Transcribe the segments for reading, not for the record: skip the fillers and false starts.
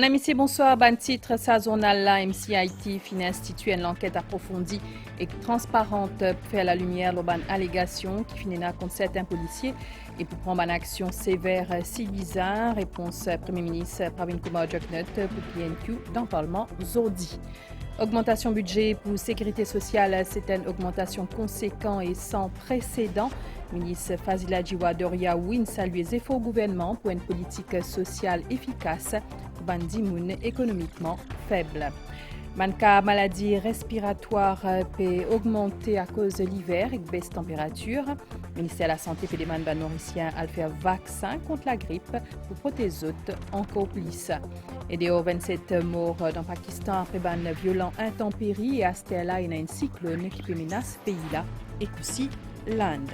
Madame, Messieurs, bonsoir. Ban titre sazonal la MCIT fin institué une enquête approfondie et transparente pour faire la lumière sur une allégation qui finira contre certains policiers et pour prendre une action sévère si bizarre. Réponse Premier ministre Pravin Kumar Jugnauth pour PNQ dans le Parlement aujourd'hui. Augmentation budget pour sécurité sociale, c'est une augmentation conséquente et sans précédent. Ministre Fazila Djiwa Doria Win salue les efforts au gouvernement pour une politique sociale efficace pour Bandimoun économiquement faible. Manka maladie respiratoire peut augmenter à cause de l'hiver et de baisse température. Le ministère de la Santé fait demander aux Mauriciens à faire vaccin contre la grippe pour protéger autres encore plus. Et des 27 morts dans le Pakistan après un violent intempérie et à ce là il y a un cyclone qui peut menacer ce pays-là et aussi l'Inde.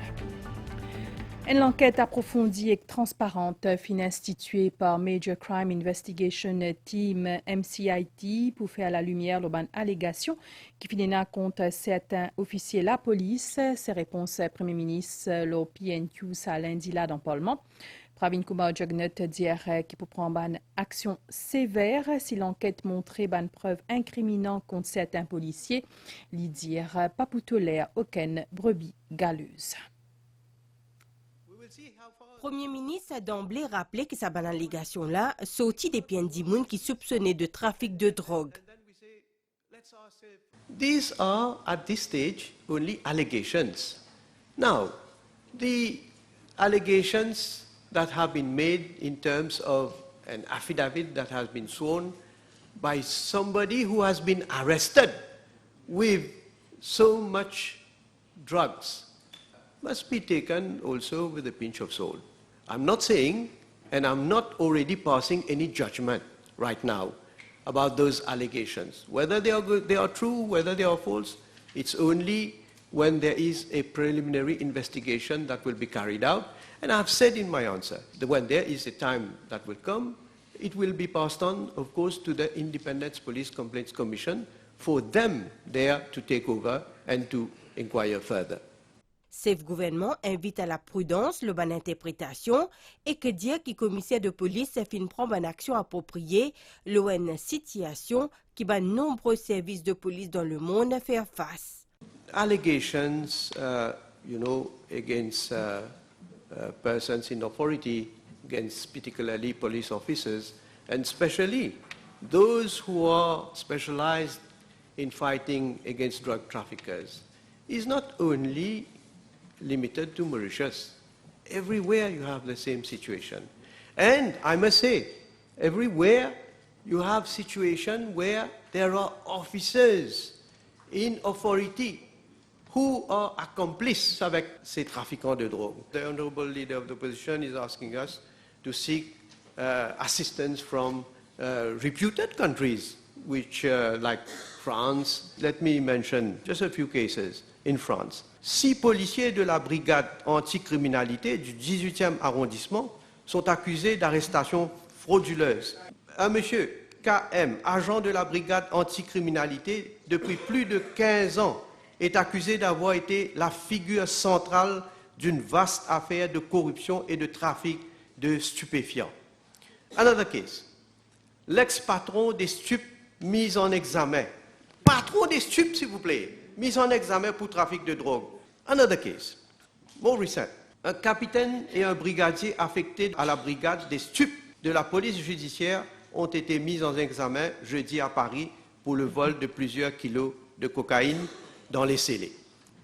Une enquête approfondie et transparente fin instituée par Major Crime Investigation Team MCIT pour faire la lumière sur une allégation qui finira contre certains officiers de la police. Ces réponses Premier ministre le PNQ ça lundi là dans le Parlement. Pravin Kumar Jugnauth dit qu'il peut prendre une action sévère si l'enquête montrait une preuve incriminante contre certains policiers. Il dit pas pour tolérer aucune brebis galeuse. Premier ministre a d'emblée rappelé que sa allégation-là sortit des pieds d'Imoun qui soupçonnaient de trafic de drogue. These are, at this stage, only allegations. Now, the allegations that have been made in terms of an affidavit that has been sworn by somebody who has been arrested with so much drugs must be taken also with a pinch of salt. I'm not saying, and I'm not already passing any judgment right now about those allegations. Whether they are true, whether they are false, it's only when there is a preliminary investigation that will be carried out. And I've said in my answer that when there is a time that will come, it will be passed on, of course, to the Independent Police Complaints Commission for them there to take over and to inquire further. Safe gouvernement invite à la prudence, le bonne interprétation et que dire que le commissaire de police fin prendre une action appropriée, une situation qui va nombreux services de police dans le monde faire face. Allegations, against persons in authority, against particularly police officers, and especially those who are specialized in fighting against drug traffickers, is not only limited to Mauritius. Everywhere you have the same situation. And I must say, everywhere you have situation where there are officers in authority who are accomplices avec ces trafiquants de drogue. The Honorable Leader of the Opposition is asking us to seek assistance from reputed countries, which like France. Let me mention just a few cases in France. 6 policiers de la brigade anticriminalité du 18e arrondissement sont accusés d'arrestations frauduleuses. Un monsieur KM, agent de la brigade anticriminalité depuis plus de 15 ans, est accusé d'avoir été la figure centrale d'une vaste affaire de corruption et de trafic de stupéfiants. Another case. L'ex-patron des stupes mis en examen. Patron des stupes, s'il vous plaît. Mis en examen pour trafic de drogue. Another case, more recent. Un capitaine et un brigadier affectés à la brigade des stupes de la police judiciaire ont été mis en examen jeudi à Paris pour le vol de plusieurs kilos de cocaïne dans les scellés.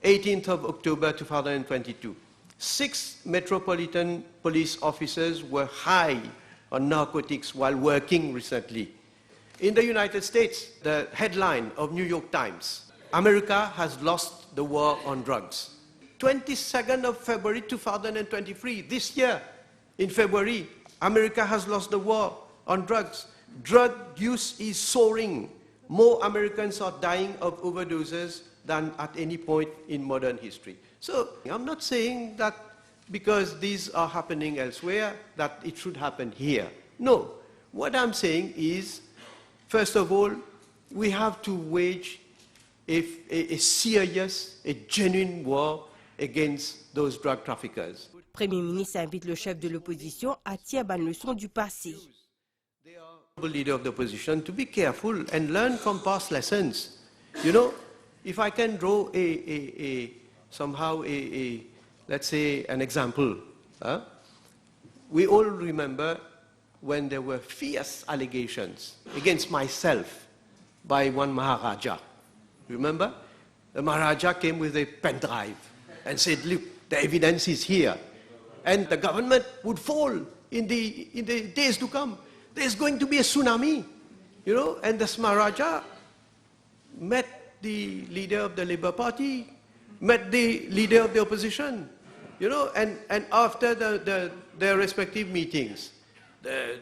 18th of October 2022. 6 Metropolitan Police officers were high on narcotics while working recently. In the United States, the headline of New York Times, America has lost the war on drugs. 22nd of February 2023, this year, in February, America has lost the war on drugs. Drug use is soaring. More Americans are dying of overdoses than at any point in modern history. So I'm not saying that because these are happening elsewhere, that it should happen here. No. What I'm saying is, first of all, we have to wage a serious, a genuine war against those drug traffickers. Premier ministre invite le chef de l'opposition à tirer une leçon du passé. They are Leader of the opposition to be careful and learn from past lessons. You know, if I can draw somehow let's say an example, we all remember when there were fierce allegations against myself by one Maharaja. Remember? The Maharaja came with a pen drive and said, look, the evidence is here. And the government would fall in the days to come. There's going to be a tsunami, you know, and the Maharaja met the leader of the Labour Party, met the leader of the opposition, you know, and after their respective meetings, the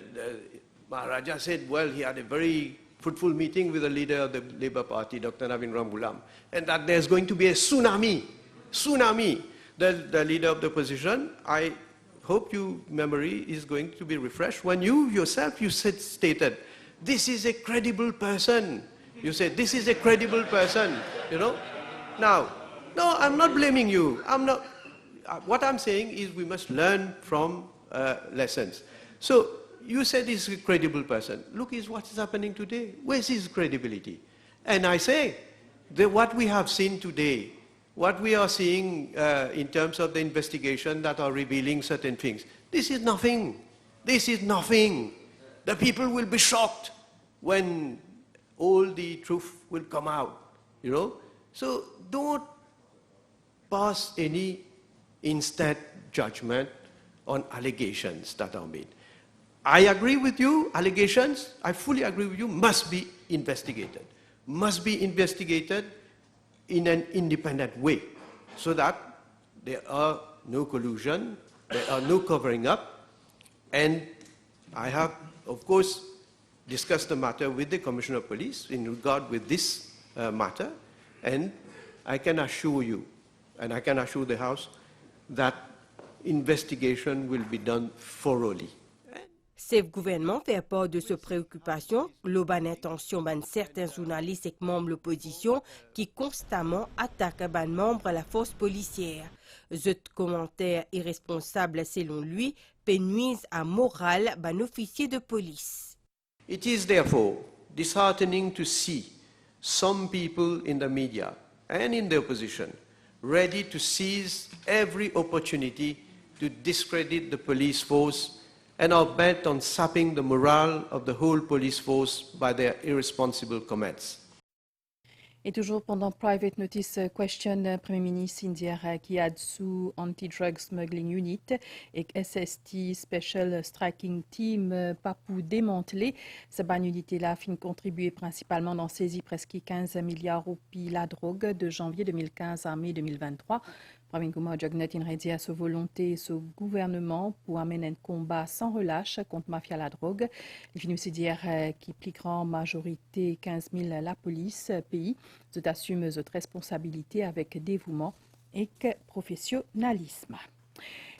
Maharaja said, well, he had a very fruitful meeting with the leader of the Labour Party, Dr. Navin Ramgoolam, and that there's going to be a tsunami. The leader of the opposition, I hope your memory is going to be refreshed. When you yourself, stated, this is a credible person. You said, this is a credible person, you know. Now, no, I'm not blaming you. What I'm saying is we must learn from lessons. So, you said he's a credible person. Look, what is happening today. Where's his credibility? And I say, what we have seen today, what we are seeing in terms of the investigation that are revealing certain things, this is nothing. This is nothing. The people will be shocked when all the truth will come out, you know. So don't pass any instant judgment on allegations that are made. I agree with you, allegations, I fully agree with you, must be investigated. Must be investigated in an independent way, so that there are no collusion, there are no covering up, and I have, of course, discussed the matter with the Commissioner of Police in regard with this matter, and I can assure you, and I can assure the House, that investigation will be done thoroughly. Chef gouvernement fait part de ses préoccupations, l'oban intention ban certains journalistes et membres de l'opposition qui constamment attaquent ban membres de la force policière. Ce commentaire irresponsable selon lui pénuise à morale ban officier de police. It is therefore disheartening to see some people in the media and in the opposition ready to seize every opportunity to discredit the police force and are bent on sapping the morale of the whole police force by their irresponsible comments. Et toujours pendant Private Notice Question, Premier ministre Indira Kyadsu Anti-Drug Smuggling Unit et SST Special Striking Team papou démantelé. Cette unité-là fin contribuer principalement dans saisie presque 15 milliards roupies la drogue de janvier 2015 à mai 2023. Pravin Kumar Jagnet Inredi à sa volonté et ce gouvernement pour amener un combat sans relâche contre mafia la drogue. Il finit aussi dire qui plus grande majorité 15 000 la police pays assume cette responsabilité avec dévouement et professionnalisme.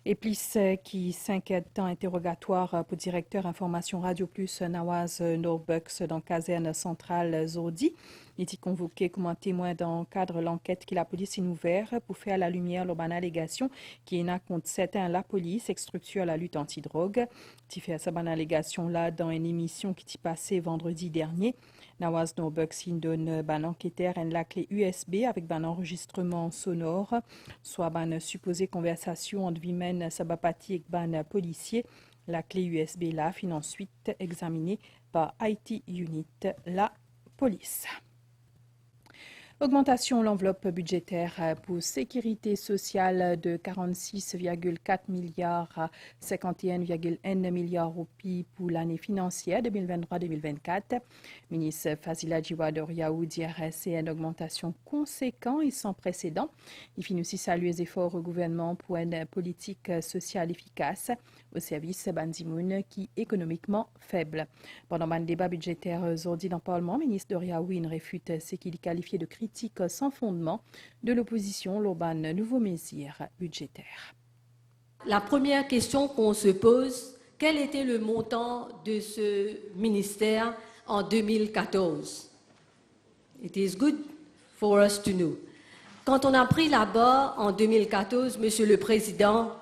Et plus qui 5 temps interrogatoire pour directeur information Radio Plus Nawaz Norbux dans caserne centrale Zordi. Il est convoqué comme un témoin dans le cadre de l'enquête que la police a ouverte pour faire la lumière sur une allégation qui est contre certains la police structure la lutte anti-drogue. Il fait cette allégation là dans une émission qui s'est passée vendredi dernier. Nawaz Norbux donne un enquêteur la clé USB avec un enregistrement sonore, soit une supposée conversation entre Vimen Sabapati et un policier. La clé USB là fin ensuite examinée par IT Unit, la police. Augmentation de l'enveloppe budgétaire pour sécurité sociale de 46,4 milliards à 51,1 milliards roupies pour l'année financière 2023-2024. Ministre Fazila Djiwa-Doriaou dit c'est une augmentation conséquente et sans précédent. Il finit aussi saluer les efforts au gouvernement pour une politique sociale efficace au service Banzimoun qui est économiquement faible. Pendant un débat budgétaire aujourd'hui dans le Parlement, le ministre Doriaou réfute ce qu'il qualifie de critique sans fondement de l'opposition l'Oban nouveau mesures budgétaire. La première question qu'on se pose, quel était le montant de ce ministère en 2014? It is good for us to know. Quand on a pris la barre en 2014, Monsieur le Président,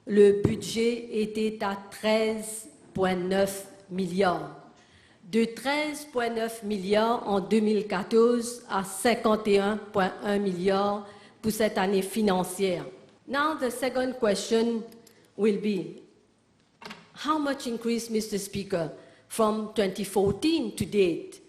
le budget était à 13,9 milliards. de 13,9 milliards en 2014 à 51,1 milliards pour cette année financière. Now the second question will be, how much increase, Mr. Speaker, from 2014 to date?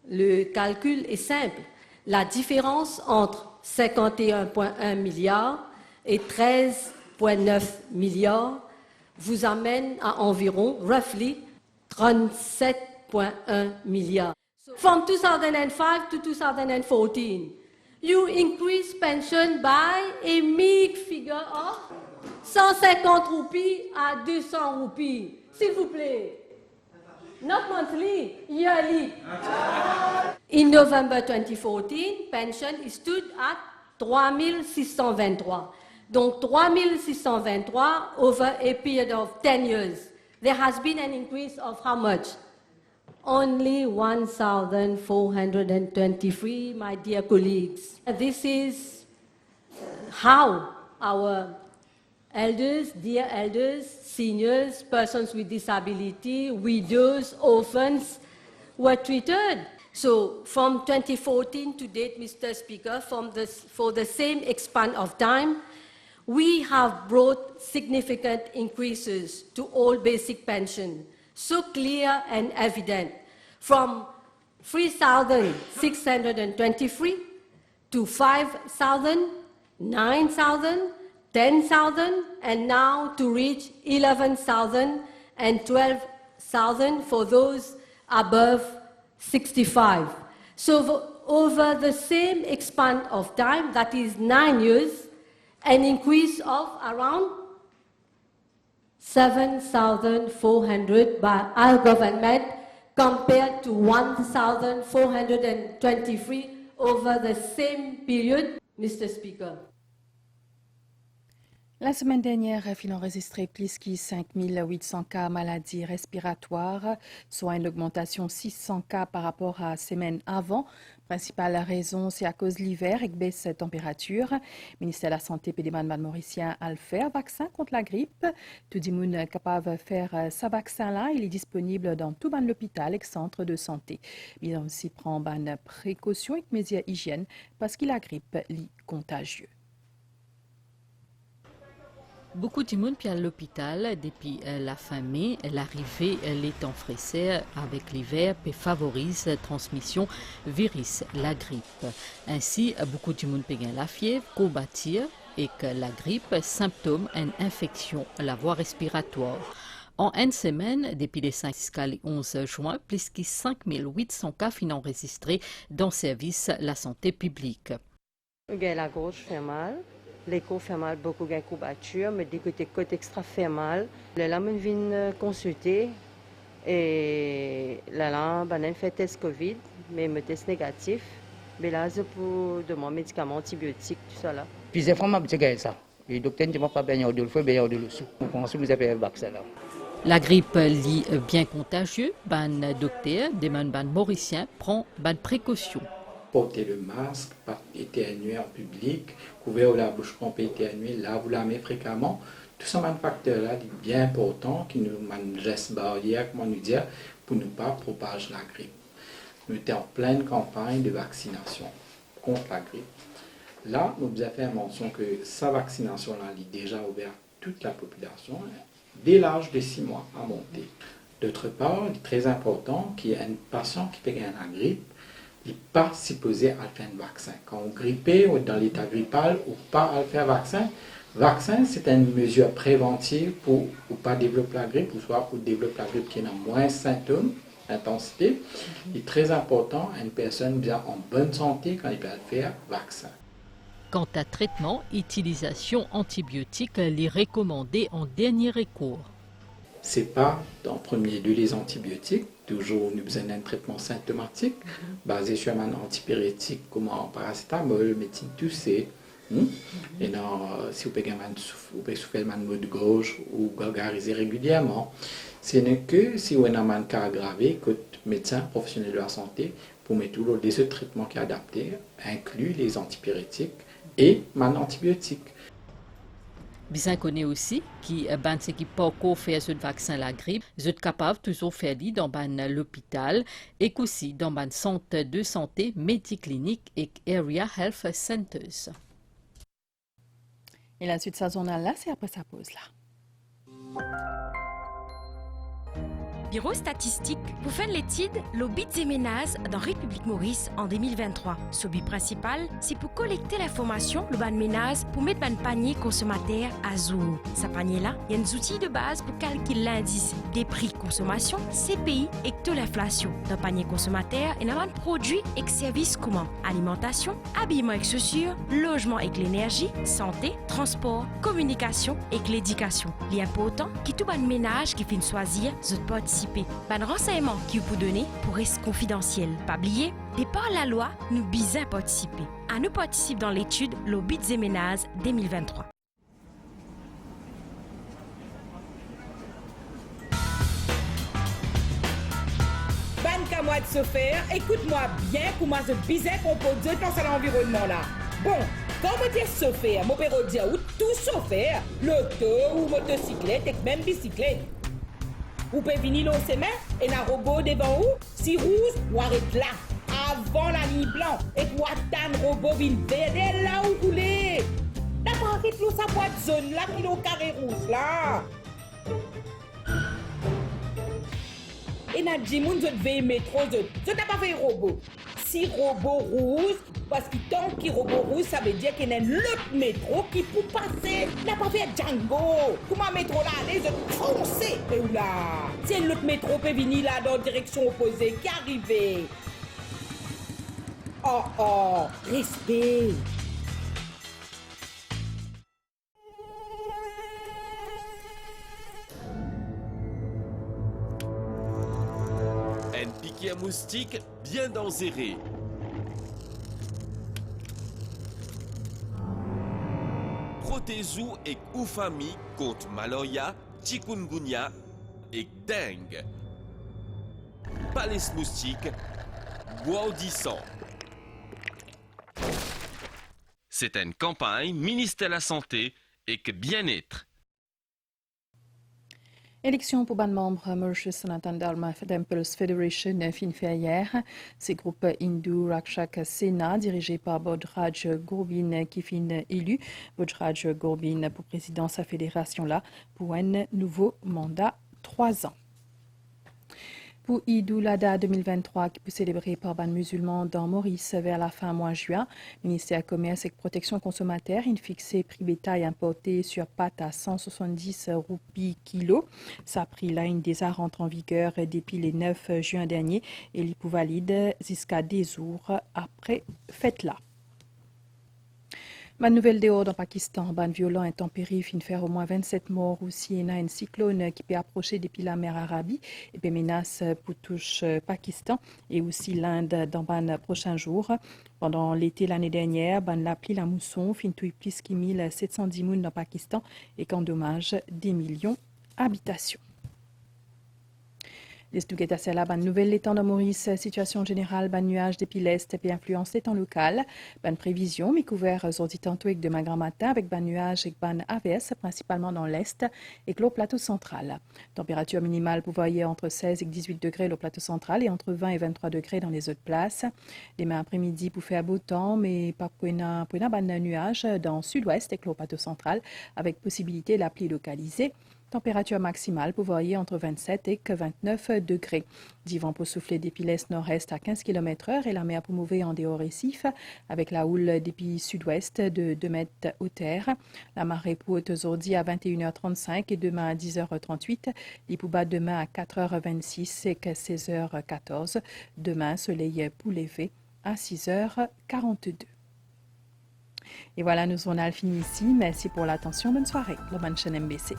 Le calcul est simple. La différence entre 51,1 milliards et 13,9 milliards vous amène à environ, roughly, 37,1 milliards. So from 2005 to 2014, you increase pension by a meek figure of 150 roupies à 200 roupies. S'il vous plaît. Not monthly, yearly. In November 2014, pension stood at 3,623. Donc 3,623 over a period of 10 years. There has been an increase of how much? Only 1,423, my dear colleagues. This is how our elders, dear elders, seniors, persons with disability, widows, orphans were treated. So from 2014 to date, Mr. Speaker, for the same span of time, we have brought significant increases to all basic pension, so clear and evident, from 3,623 to 5,000, 9,000, 10,000, and now to reach 11,000 and 12,000 for those above 65. So over the same span of time, that is 9 years, an increase of around 7,400 by our government compared to 1,423 over the same period, Mr. Speaker. La semaine dernière, il a enregistré plus que 5800 cas maladies respiratoires, soit une augmentation de 600 cas par rapport à la semaine avant. Principale raison, c'est à cause de l'hiver et de baisse de température. Le ministère de la Santé et des mauricien a fait un vaccin contre la grippe. Tout le monde est capable de faire ce vaccin-là. Il est disponible dans tout l'hôpital et centre de santé. Il aussi prend des précautions et mesures d'hygiène parce que la grippe est contagieuse. Beaucoup de monde à l'hôpital depuis la fin mai, l'arrivée les temps fraîcheurs avec l'hiver peut favoriser la transmission virus, la grippe. Ainsi, beaucoup de monde peut la fièvre, combattre et que la grippe, symptôme d'une infection, la voie respiratoire. En une semaine, depuis le 5 jusqu'au 11 juin, plus de 5800 cas sont enregistrés dans le service de la santé publique. La gorge fait mal. L'écho fait mal, beaucoup de courbatures, mais du côté extra fait mal. Là, je viens consulter et là, je fais test Covid, mais me test négatif. Mais là, c'est pour de mon médicament antibiotique, tout ça là. Puis c'est vraiment ça. Le docteur ne m'a pas bien de le faire, bien de le sous. On pense que vous avez un vaccin là. La grippe est bien contagieuse. Le docteur, des mauriciens, prend des précautions. Porter le masque, pas éternuer en public, couvrir la bouche pour éternuer, lavez la main fréquemment. Tout ça, un facteur-là est bien important, qui nous un geste barrière, comment nous dire, pour ne pas propager la grippe. Nous sommes en pleine campagne de vaccination contre la grippe. Là, nous avons fait mention que sa vaccination-là est déjà ouverte à toute la population, dès l'âge de 6 mois à monter. D'autre part, il est très important qu'il y ait un patient qui peut gagner la grippe, il n'est pas supposé à faire un vaccin. Quand on grippe ou dans l'état grippal ou pas à faire un vaccin, vaccin c'est une mesure préventive pour ne pas développer la grippe ou soit pour développer la grippe qui a moins de symptômes, intensité. Il est très important à une personne bien en bonne santé quand il peut faire vaccin. Quant à traitement, utilisation antibiotique est recommandée en dernier recours. Ce n'est pas en premier lieu les antibiotiques. Toujours, nous avons besoin d'un traitement symptomatique basé sur un antipyrétique comme en paracétamol, médecine toussée. Et non, si vous pouvez souffrir de maux de gorge ou gargariser régulièrement, ce n'est que si vous avez un cas aggravé que le médecin professionnel de la santé pour mettre toujours des autres traitements qui sont adaptés, inclut les antipyrétiques et les antibiotiques. Bien connaît aussi qui ban ce qui pas encore fait ce vaccin la grippe, vous êtes capable toujours faire dit dans l'hôpital et aussi dans ban centre de santé, médiclinique et area health centers. Et la suite saisonnale là, c'est après sa pause là. Bureau statistique pour faire l'étude l'obit des ménages dans République Maurice en 2023. Ce but principal, c'est pour collecter l'information le ban ménage pour mettre ban panier consommateur à jour. Ce panier-là, il y a des outils de base pour calculer l'indice des prix consommation, CPI et de l'inflation. Dans le panier consommateur, il y a un produits et services communs. Alimentation, habillement et chaussures, logement et l'énergie, santé, transport, communication et l'éducation. Il est important que tout ban ménage qui finit choisir de participer. Ban renseignement qui vous donner pour rester confidentiel. Pas oublier, de par la loi, nous bisons participer. À nous participer dans l'étude l'obit des ménages 2023. Ban moi de se faire, écoute-moi bien pour moi je bisais qu'on peut dire dans l'environnement là. Bon, quand on dit se faire, mon père dit ou tout se faire, l'auto ou motocyclette et même bicyclette. Vous pouvez venir dans ses mains et un robot devant vous, si rouge, ou arrête là, avant la ligne blanche, et pour attendre le robot vient vert là où vous voulez. N'a pas arrêté tout sa boîte zone là, qui est au carré rouge là. Et n'a dit, moun, je devais métro, je n'ai pas fait robot. Si robot rouge, parce que tant qu'il robot rouge, ça veut dire qu'il y a l'autre métro qui peut passer. N'a pas fait Django. Comment métro là, allez, je foncer. Et là, c'est l'autre métro peut venir là dans la direction opposée qui arrive. Oh, respect. Un piquet à moustique bien dangereux. Protégez-vous et ou famille contre malaria, chikungunya et dengue. Pas les moustiques, bois au 10 ans. C'est une campagne ministère de la Santé et que bien-être. Élection pour ban membre Mauritius Sanatandalma Temples Federation fin fait hier. C'est groupe Hindu Rakshak Sena dirigé par Bodhraj Gourbin qui fin élu. Bodhraj Gourbin pour président de sa fédération là pour un nouveau mandat 3 ans. Pour Idul Adha 2023 qui peut célébrer par ban musulman dans Maurice vers la fin mois juin, ministère Commerce et Protection consommateur a fixé prix bétail importé sur pâte à 170 roupies kilo. Ça prix là une des arts rentre en vigueur depuis le 9 juin dernier et il peut valide jusqu'à 10 jours après fête là. Ma nouvelle dehors dans Pakistan, ban violent intempérie fin faire au moins 27 morts aussi et un cyclone qui peut approcher depuis la mer Arabie et peut menace pour toucher Pakistan et aussi l'Inde dans ban prochains jours. Pendant l'été l'année dernière, ban la pluie la mousson fin touille plus que 1710 mounes dans Pakistan et qu'endommage des millions d'habitations. Les Stouguettes à Sela, ban nouvelle l'étang de Maurice, situation générale, ban nuage depuis l'Est et influence l'étang local, ban prévision, mi couvert zordi tantôt avec demain grand matin avec ban nuage et ban AVS, principalement dans l'Est et le plateau central. Température minimale pour voyer entre 16 et 18 degrés le plateau central et entre 20 et 23 degrés dans les autres places. Demain après-midi pour faire beau temps, mais pas pour ban nuage dans le sud-ouest et le plateau central avec possibilité de la pluie localisée. Température maximale pour varier entre 27 et 29 degrés. Divan pour souffler depuis l'est nord-est à 15 km/h et la mer pour mouver en dehors récif avec la houle depuis sud-ouest de 2 mètres au terre. La marée pour haute aujourd'hui à 21h35 et demain à 10h38. L'Ipouba demain à 4h26 et 16h14. Demain, soleil pour lever à 6h42. Et voilà, nous on a fini ici. Merci pour l'attention. Bonne soirée. Le Manchen MBC.